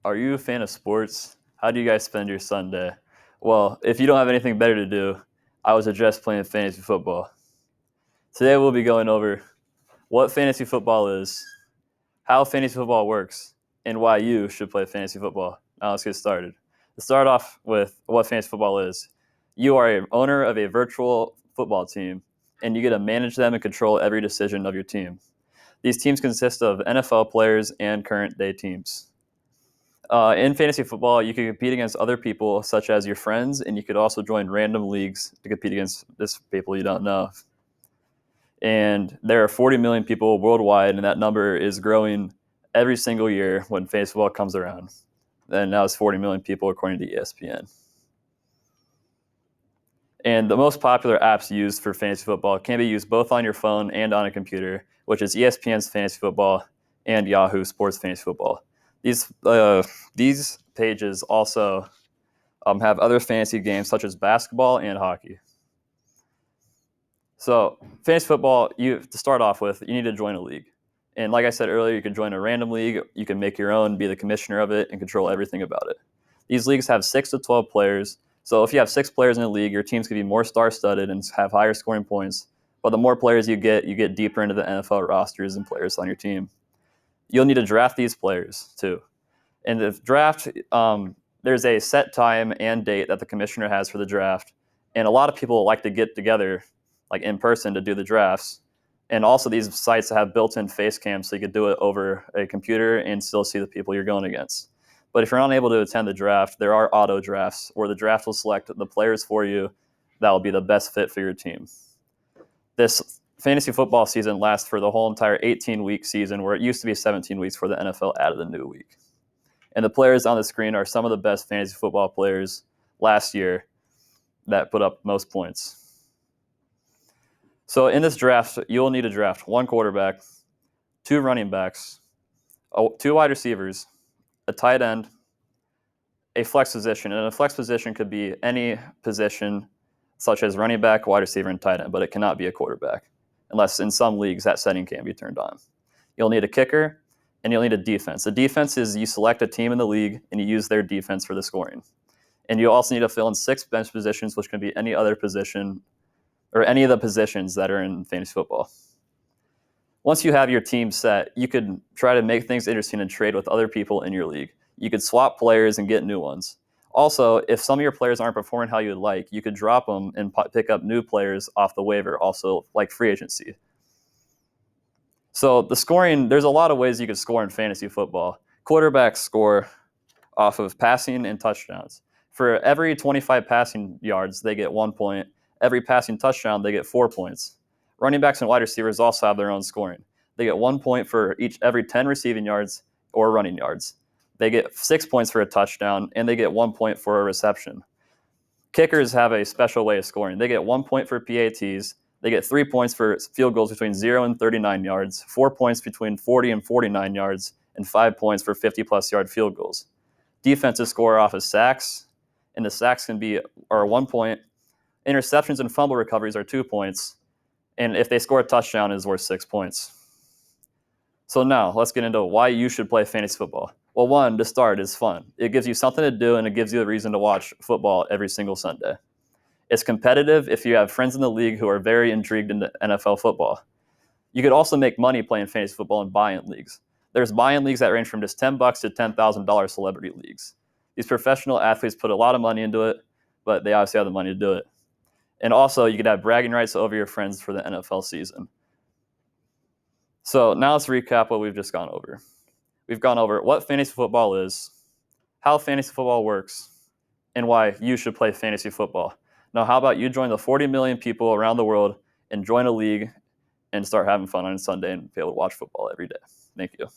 Are you a fan of sports? How do you guys spend your Sunday? Well, if you don't have anything better to do, I would suggest playing fantasy football. Today we'll be going over what fantasy football is, how fantasy football works, and why you should play fantasy football. Now let's get started. To start off with what fantasy football is, you are an owner of a virtual football team, and you get to manage them and control every decision of your team. These teams consist of NFL players and current day teams. In fantasy football, you can compete against other people, such as your friends, and you could also join random leagues to compete against this people you don't know. And there are 40 million people worldwide, and that number is growing every single year when fantasy football comes around. And now it's 40 million people according to ESPN. And the most popular apps used for fantasy football can be used both on your phone and on a computer, which is ESPN's Fantasy Football and Yahoo Sports Fantasy Football. These pages also have other fantasy games such as basketball and hockey. So fantasy football, to start off with, you need to join a league. And like I said earlier, you can join a random league. You can make your own, be the commissioner of it, and control everything about it. These leagues have 6 to 12 players. So if you have 6 players in a league, your teams can be more star-studded and have higher scoring points. But the more players you get deeper into the NFL rosters and players on your team. You'll need to draft these players too. In the draft, there's a set time and date that the commissioner has for the draft. And a lot of people like to get together like in person to do the drafts. And also these sites have built-in face cams so you could do it over a computer and still see the people you're going against. But if you're unable to attend the draft, there are auto drafts where the draft will select the players for you that will be the best fit for your team. This fantasy football season lasts for the whole entire 18-week season, where it used to be 17 weeks before the NFL added a new week. And the players on the screen are some of the best fantasy football players last year that put up most points. So in this draft, you'll need to draft 1 quarterback, 2 running backs, 2 wide receivers, a tight end, a flex position. And a flex position could be any position such as running back, wide receiver, and tight end, but it cannot be a quarterback unless in some leagues that setting can be turned on. You'll need a kicker, and you'll need a defense. The defense is you select a team in the league, and you use their defense for the scoring. And you also need to fill in 6 bench positions, which can be any other position or any of the positions that are in fantasy football. Once you have your team set, you could try to make things interesting and trade with other people in your league. You could swap players and get new ones. Also, if some of your players aren't performing how you would like, you could drop them and pick up new players off the waiver, also like free agency. So the scoring, there's a lot of ways you could score in fantasy football. Quarterbacks score off of passing and touchdowns. For every 25 passing yards, they get 1 point. Every passing touchdown, they get 4 points. Running backs and wide receivers also have their own scoring. They get 1 point for every 10 receiving yards or running yards. They get 6 points for a touchdown, and they get 1 point for a reception. Kickers have a special way of scoring. They get 1 point for PATs. They get 3 points for field goals between 0 and 39 yards, 4 points between 40 and 49 yards, and 5 points for 50-plus yard field goals. Defenses score off of sacks, and the sacks are 1 point. Interceptions and fumble recoveries are 2 points, and if they score a touchdown, it is worth 6 points. So now, let's get into why you should play fantasy football. Well, 1, to start, is fun. It gives you something to do, and it gives you a reason to watch football every single Sunday. It's competitive if you have friends in the league who are very intrigued into NFL football. You could also make money playing fantasy football in buy-in leagues. There's buy-in leagues that range from just $10 to $10,000 celebrity leagues. These professional athletes put a lot of money into it, but they obviously have the money to do it. And also, you could have bragging rights over your friends for the NFL season. So now let's recap what we've just gone over. We've gone over what fantasy football is, how fantasy football works, and why you should play fantasy football. Now, how about you join the 40 million people around the world and join a league and start having fun on Sunday and be able to watch football every day? Thank you.